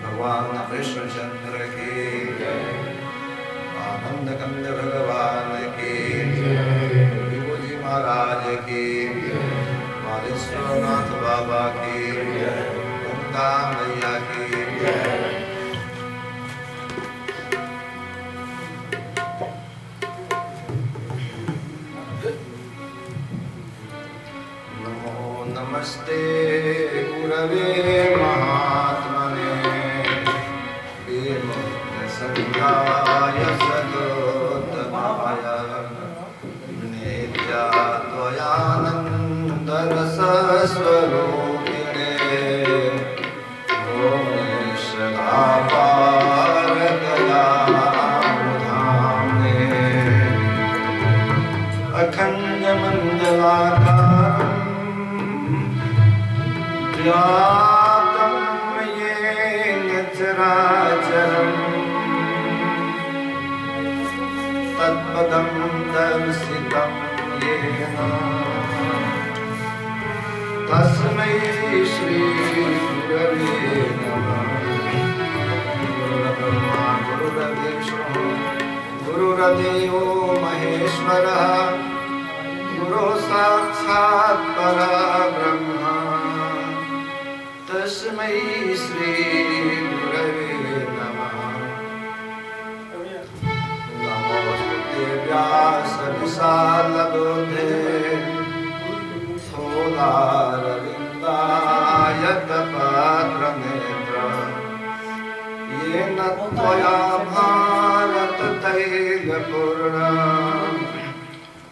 भगवान कृष्णचंद्र की आनंद कंद भगवान की विभूजी महाराज की मालेश्वरनाथ बाबा की गंगा मैया की नमो नमस्ते गुरवे महात्मने संज्ञाय सदोत्तमाय नित्याद्वयानन्दरसस्वरूपिणे भुवनेश्वरापारदयामुधाम्ने अखण्डमण्डलाकारम् व्याप्तं येन चराचरम् तत्पदं दर्शितं येन तस्मै श्रीगुरवे नमः। गुरुर्ब्रह्मा गुरुर्विष्णुः गुरुर्देवो महेश्वरः गुरुः साक्षात् परब्रह्म तस्मै श्री गुरवे नमः। नमोस्तुते व्यासविशालबुद्धे स्थूलारविन्दाय तपत्रनेत्र येन त्वया भारततैलपूर्णं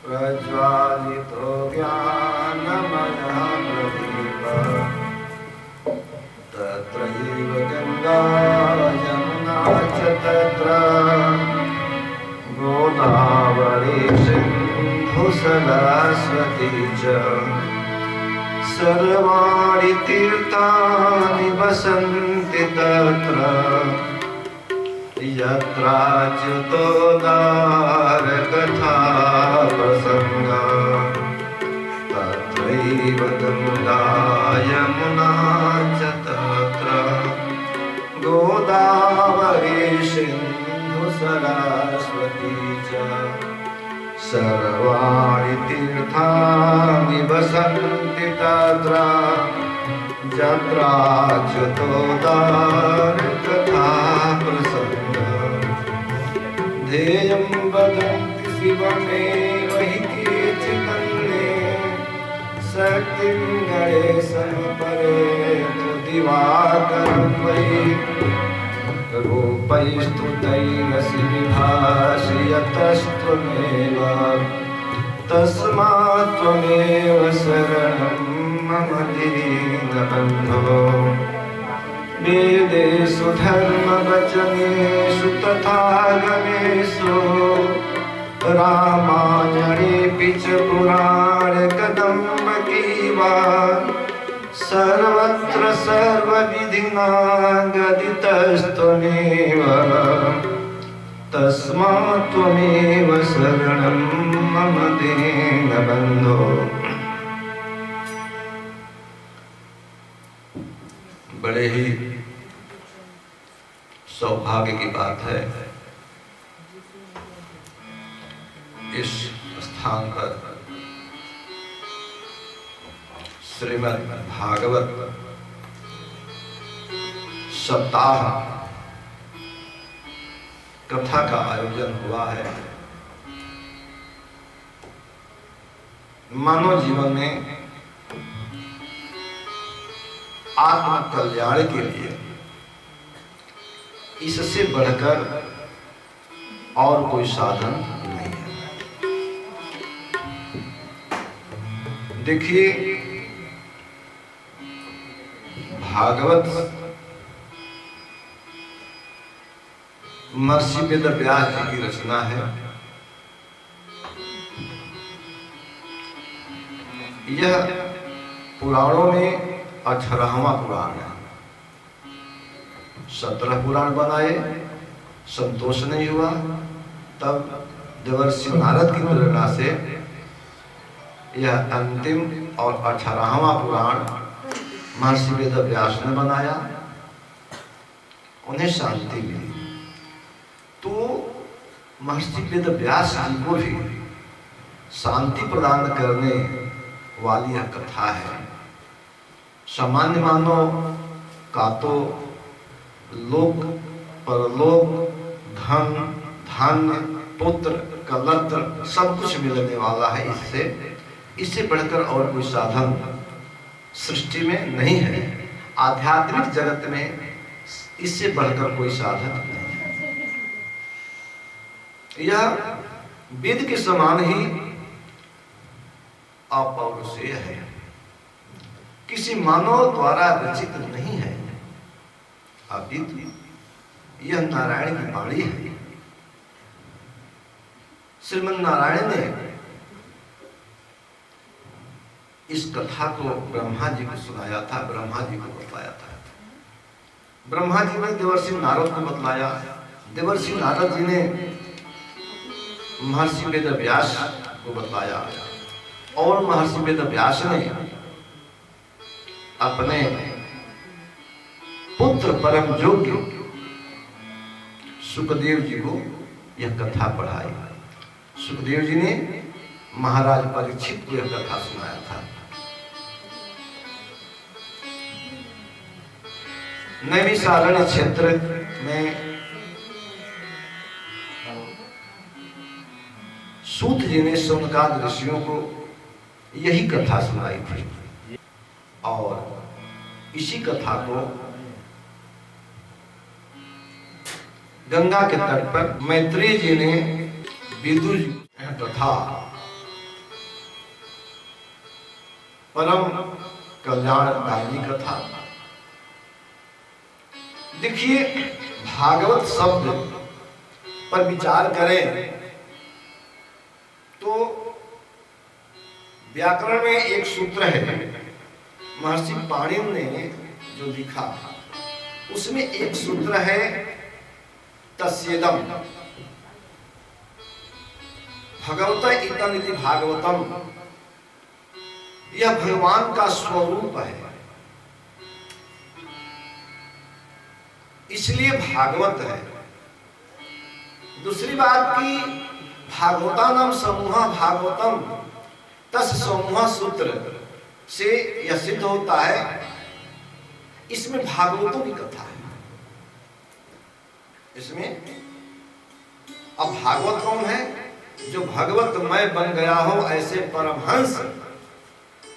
प्रज्वालितो ज्ञानमयः प्रदीपः तत्रैव गंगा यमुना च तत्र गोदावरी सिन्धु सरस्वती च सर्वाणि तीर्थानि वसन्ति तत्र यत्राच्युतोदारकथा प्रसङ्गः तत्रैव गंगा यमुना च तत्र गोदावरी सिन्धु सरस्वती च सर्वाणि तीर्थानि वसन्ति तत्र यत्राच्युतोदारकथा प्रसङ्गः ध्येयं वदन्ति शिवमेव हि केचिदन्ये शक्तिं गणेशं परे तु दिवाकरं वै रूपैस्तुतैरसि विभासि यतस्त्वमेव तस्मात् त्वमेव शरणं मम दीनबन्धो। वेदेषु धर्मवचनेषु तथा गमेषु रामायणेऽपि च पुराणकदम्बकीवा सर्वत्र सर्वविधिना गदितस्त्वमेव तस्मात् त्वमेव शरणं मम दीनबन्धो। बड़े ही सौभाग्य की बात है इस स्थान पर श्रीमद् भागवत सप्ताह कथा का आयोजन हुआ है। मानव जीवन में आत्म कल्याण के लिए इससे बढ़कर और कोई साधन नहीं है। देखिए भागवत महर्षि वेदव्यास जी की रचना है। यह पुराणों में 18वां पुराण है। 17 पुराण बनाए, संतोष नहीं हुआ, तब देवर्षि नारद की प्रेरणा से यह अंतिम और 18वां पुराण महर्षि वेदव्यास ने बनाया, उन्हें शांति मिली। तो महर्षि वेदव्यास जी को भी शांति प्रदान करने वाली यह कथा है। सामान्य मानव का तो लोक परलोक, धन धान्य पुत्र कलत्र सब कुछ मिलने वाला है। इससे बढ़कर और कोई साधन सृष्टि में नहीं है। आध्यात्मिक जगत में इससे बढ़कर कोई साधन नहीं है। यह वेद के समान ही अपौरुषेय है, किसी मानव द्वारा रचित नहीं है। अपितु यह नारायण की वाणी है। श्रीमन नारायण ने इस कथा को ब्रह्मा जी को सुनाया था, ब्रह्मा जी को बतलाया था। ब्रह्मा जी ने देवर्षि नारद को बतलाया, देवर्षि नारद जी ने महर्षि वेदव्यास को बतलाया, और महर्षि वेदव्यास ने अपने पुत्र परम योग्य सुखदेव जी को यह कथा पढ़ाई। सुखदेव जी ने महाराज परीक्षित को यह कथा सुनाया था। नैमिषारण्य क्षेत्र में सूत जी ने शौनकादि ऋषियों को यही कथा सुनाई थी, और इसी कथा को गंगा के तट पर मैत्रेय जी ने विदुर कथा परम कल्याणदायिनी कथा। देखिए, भागवत शब्द पर विचार करें तो व्याकरण में एक सूत्र है, महर्षि पाणिनि ने जो लिखा उसमें एक सूत्र है तस्येदम भगवता इदम इति भागवतम। यह भगवान का स्वरूप है, इसलिए भागवत है। दूसरी बात की भागवता नाम समूह भागवतम तस् समूह सूत्र से यह सिद्ध होता है इसमें भागवतों की कथा है। इसमें अब भागवत कौन है? जो भगवतमय बन गया हो, ऐसे परमहंस,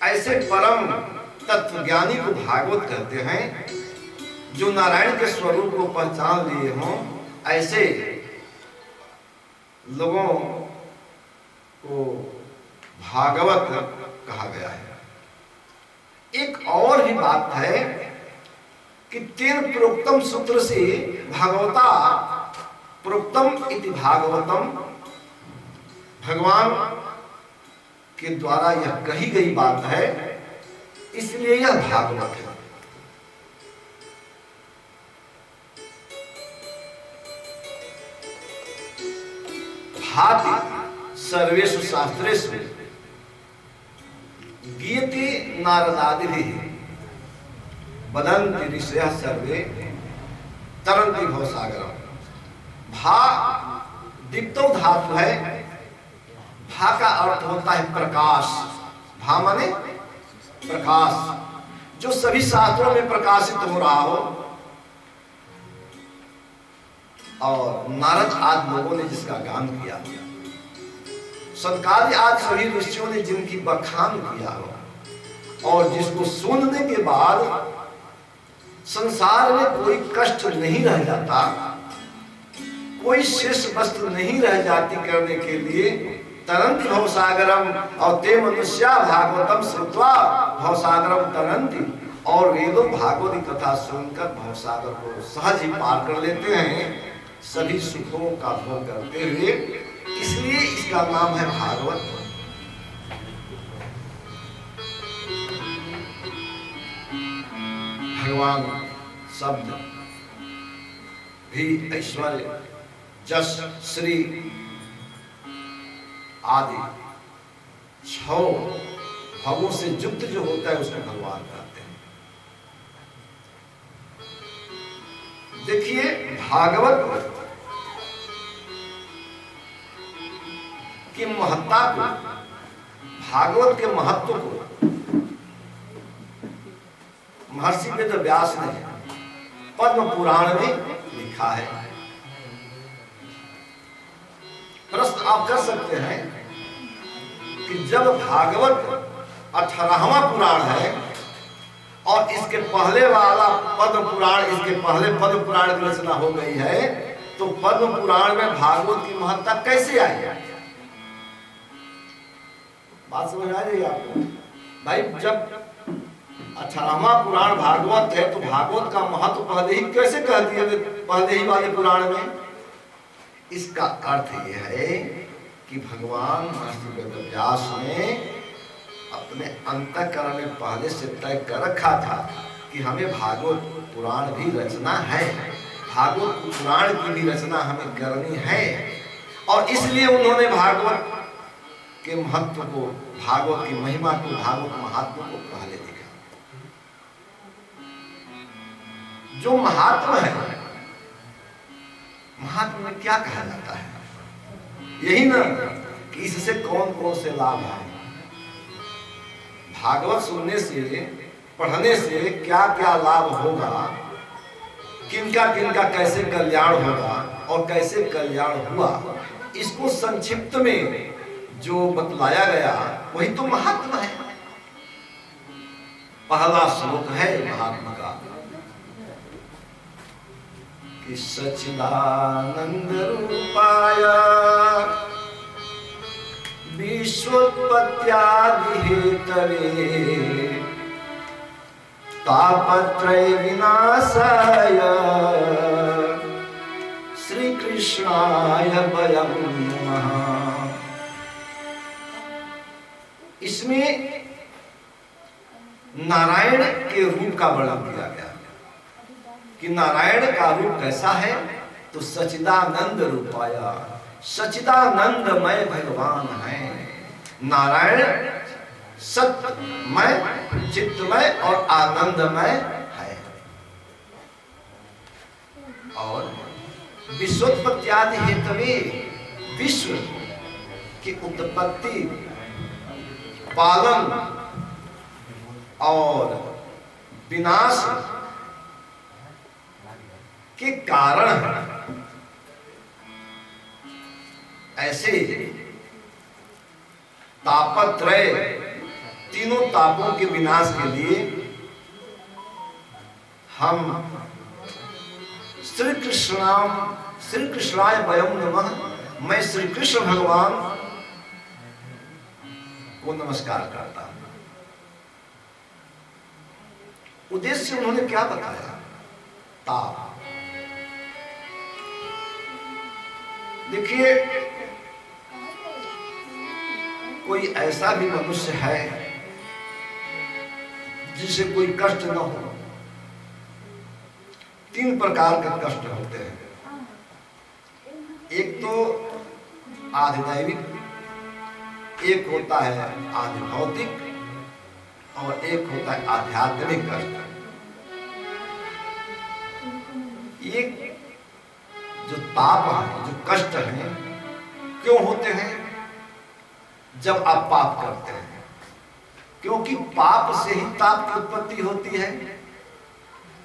ऐसे परम तत्वज्ञानी को भागवत कहते हैं। जो नारायण के स्वरूप को पहचान लिए हों, ऐसे लोगों को भागवत कहा गया है। एक और भी बात है कि तेन प्रोक्तम सूत्र से भागवता प्रोक्तम इति भागवतम, भगवान के द्वारा यह कही गई बात है, इसलिए यह भागवत है। भाति सर्वेषु शास्त्रेषु गीयते नारदादिभिः वदन्ति ऋषयः सर्वे तरन्ति भवसागरम्। भा दीप्तो धातु है। भा का अर्थ होता है प्रकाश। भा माने प्रकाश, जो सभी शास्त्रों में प्रकाशित हो रहा हो। और नारद आदि लोगों ने जिसका गान किया, सनकादि आदि सभी ऋषियों ने जिनकी बखान किया हो, और जिसको सुनने के बाद संसार में कोई कष्ट नहीं रह जाता, कोई शेष वस्तु नहीं रह जाती करने के लिए तरंति भवसागरम। और ते मनुष्या भागवतम श्रुत्वा भवसागरम तरंति। और वेदों भागवत की कथा सुनकर भवसागर को सहज ही पार कर लेते हैं, सभी सुखों का भोग करते हुए। इसलिए इसका नाम है भागवत। भगवान शब्द भी ऐश्वर्य जस श्री आदि 6 भवों से युक्त जो होता है उसको भगवान कहते हैं। देखिए भागवत की महत्ता को, भागवत के महत्व को महर्षि वेद व्यास ने पद्म पुराण में लिखा है। प्रश्न आप कर सकते हैं कि जब भागवत 18वां पुराण है और इसके पहले वाला पद्म पुराण, इसके पहले पद्म पुराण की रचना हो गई है, तो पद्म पुराण में भागवत की महत्ता कैसे आई? बात समझ आ रही है आपको? भाई जब 18वां पुराण भागवत है तो भागवत का महत्व पहले ही कैसे कह दिए पहले ही वाले पुराण में? इसका अर्थ यह है कि भगवान महर्षि वेदव्यास ने अपने अंतःकरण में पहले से तय कर रखा था कि हमें भागवत पुराण भी रचना है, भागवत पुराण की भी रचना हमें करनी है। और इसलिए उन्होंने भागवत के महत्व को, भागवत की महिमा को, भागवत महात्मा को पहले देखा। जो महात्मा है, महात्मा में क्या कहा जाता है? यही ना कि इससे कौन कौन से लाभ है। भागवत सुनने से, पढ़ने से क्या क्या लाभ होगा, किनका किनका कैसे कल्याण होगा और कैसे कल्याण हुआ, इसको संक्षिप्त में जो बतलाया गया वही तो महात्मा है। पहला श्लोक है महात्मा का कि सच्चिदानंद रूपाय विश्वोत्पत्त्यादि हेतवे तापत्रय विनाशाय श्री कृष्णाय वयं नमः। इसमें नारायण के रूप का वर्णन किया गया कि नारायण का रूप कैसा है, तो सच्चिदानंद रूपाया, सच्चिदानंदमय भगवान है। नारायण सत्यमय, चित्तमय और आनंदमय है। और विश्वोत्पत्त्यादि हेतवे, विश्व की उत्पत्ति, पालन और विनाश के कारण है। ऐसे तापत्रय, तीनों तापों के विनाश के लिए हम श्री कृष्णाय वयं नमः, मैं श्री कृष्ण भगवान को नमस्कार करता हूं। उद्देश्य उन्होंने क्या बताया? ताप। देखिए कोई ऐसा भी मनुष्य है जिसे कोई कष्ट न हो। तीन प्रकार के कष्ट होते हैं। एक तो आधिदैविक, एक होता है आदि भौतिक और एक होता है आध्यात्मिक कष्ट। ये जो ताप है, जो कष्ट है, क्यों होते हैं? जब आप पाप करते हैं, क्योंकि पाप से ही ताप की उत्पत्ति होती है।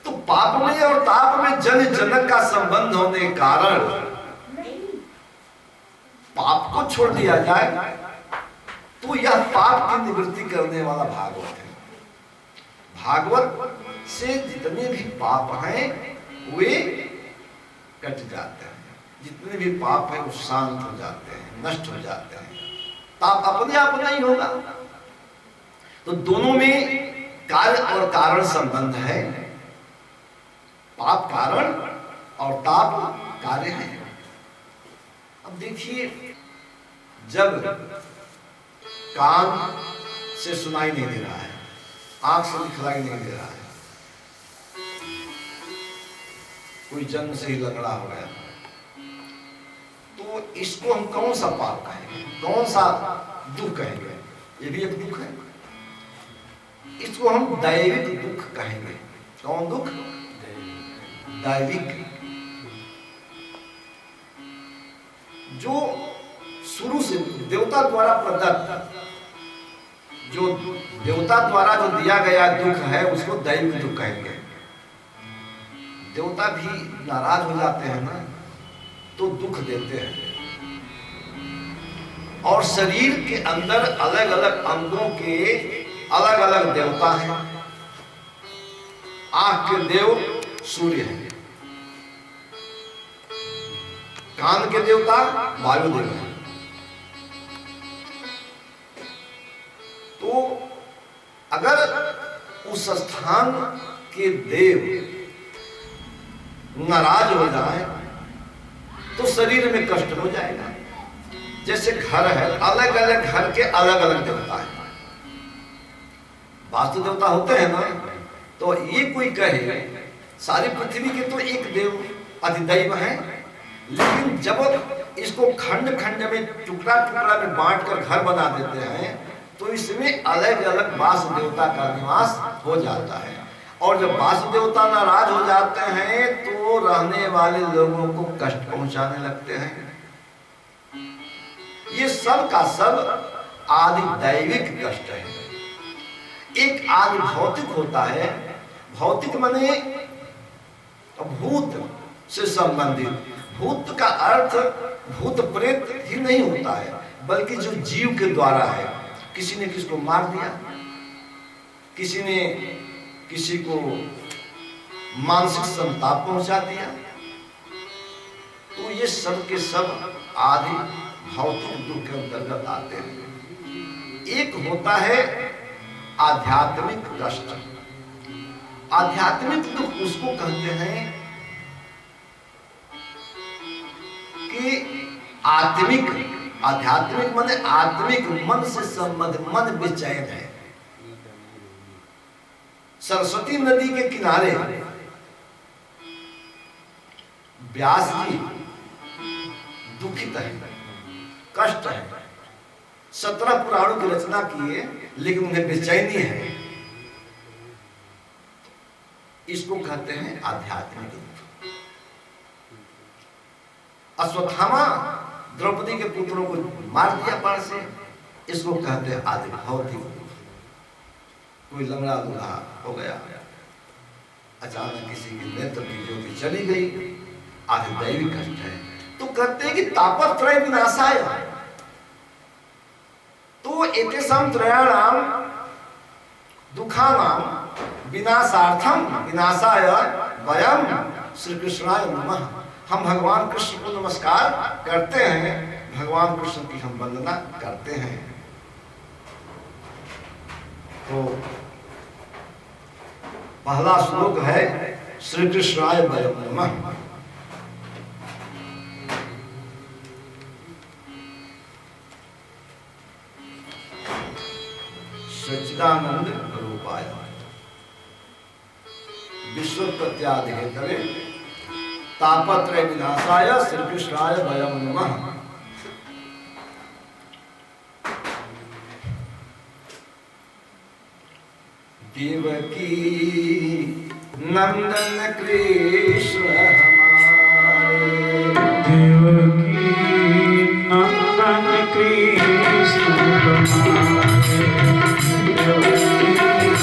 तो पाप में और ताप में जन जनक का संबंध होने के कारण पाप को छोड़ दिया जाए तो यह पाप की निवृत्ति करने वाला भागवत है। भागवत से जितने भी पाप हैं वे कट जाते हैं, जितने भी पाप हैं वो शांत हो जाते हैं, नष्ट हो जाते हैं। ताप अपने आप नहीं होगा। तो दोनों में कार्य और कारण संबंध है। पाप कारण और ताप कार्य है। अब देखिए, जब कान से सुनाई नहीं दे रहा है, आंख से दिखलाई नहीं दे रहा है, कोई जन्म से ही लंगड़ा हो गया, तो इसको हम कौन सा पाप कहेंगे, कौन सा दुख कहेंगे? ये भी एक दुख है। इसको हम दैविक दुख कहेंगे। कौन दुख? दैविक। जो शुरू से देवता द्वारा प्रदत्त, जो देवता द्वारा जो दिया गया दुख है उसको दैविक दुख कहेंगे। देवता भी नाराज हो जाते हैं ना तो दुख देते हैं। और शरीर के अंदर अलग अलग अंगों के अलग अलग देवता हैं। आंख के देव सूर्य है, कान के देवता वायुदेव है। तो अगर उस स्थान के देव नाराज हो जाए तो शरीर में कष्ट हो जाएगा। जैसे घर है, अलग अलग घर के अलग अलग देवता है। वास्तु देवता होते हैं ना, तो ये कोई कहे सारी पृथ्वी के तो एक देव अधिदैव है, लेकिन जब इसको खंड खंड में टुकड़ा टुकड़ा में बांट कर घर बना देते हैं तो इसमें अलग अलग वास्तु देवता का निवास हो जाता है। और जब वास्तु देवता नाराज हो जाते हैं तो रहने वाले लोगों को कष्ट पहुंचाने लगते हैं। ये सब का सब आदि दैविक कष्ट है। एक आदि भौतिक होता है। भौतिक माने भूत से संबंधित। भूत का अर्थ भूत प्रेत ही नहीं होता है, बल्कि जो जीव के द्वारा है। किसी ने किसको मार दिया, किसी ने किसी को मानसिक संताप पहुंचा दिया, तो ये सब के सब आदि भौतिक दुख के अंतर्गत आते हैं। एक होता है आध्यात्मिक कष्ट। आध्यात्मिक दुख उसको कहते हैं कि आत्मिक, आध्यात्मिक माने आत्मिक, मन से संबंध, मन बेचैन है। सरस्वती नदी के किनारे व्यास जी दुखित है, कष्ट है। 17 पुराणों की रचना किए, लेकिन उन्हें बेचैनी है। इसको कहते हैं आध्यात्मिक दुख। अश्वत्थामा द्रौपदी के पुत्रों को मार दिया बाण से, इसको कहते हैं आदि भौतिक दुख। कोई लंगड़ा दूल्हा हो गया, अचानक किसी की नेत्र की ज्योति चली गई, आदि दैविक कष्ट है। तो कहते हैं कि तापत्रय विनाशाय, तो एतेषां त्रयाणां दुःखानां विनाशार्थम विनाशाय वयं श्री कृष्णाय नमः। हम भगवान कृष्ण को नमस्कार करते हैं, भगवान कृष्ण की हम वंदना करते हैं। तो पहला श्लोक है श्री कृष्णाय वयं नमः। सच्चिदानंद रूपाय विश्व प्रत्यादिहेतवे तापत्रय विनाशाय श्री कृष्णाय वयं नमः। देवकी नंदन कृष्ण हमारे, देवकी नंदन कृष्ण हमारे, देवकी नंदन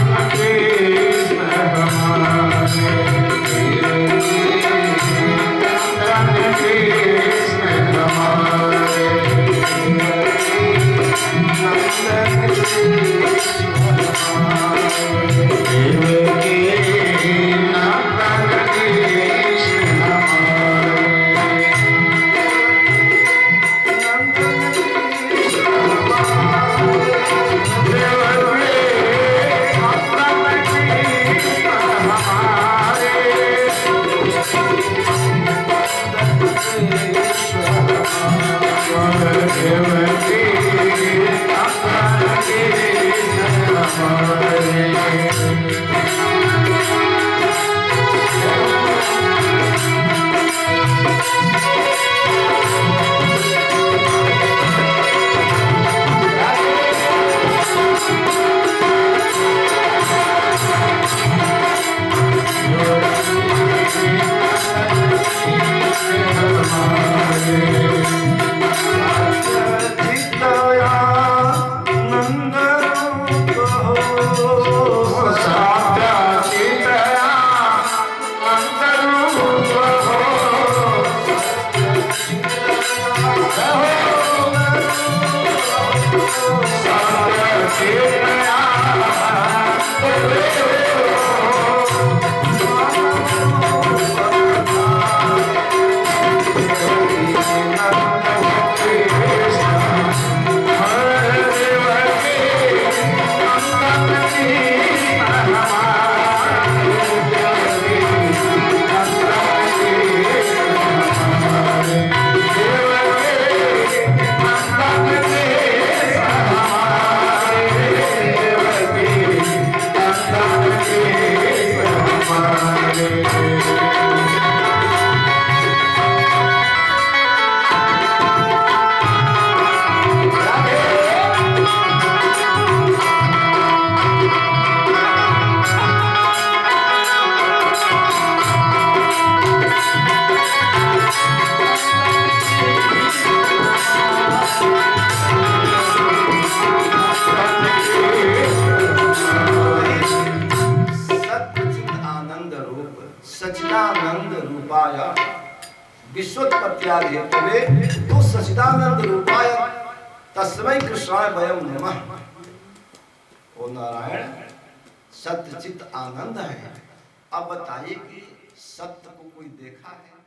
कृष्ण हमारे, नंदन कृष्ण हमारे, नंदन कृष्ण विश्वोत्पत्त्यादि हेतवे तु सच्चिदानंद रूपाय तस्मै कृष्णाय वयं नमः। ओ नारायण, सत्य चित आनंद है। अब बताइए कि सत्य को कोई देखा है?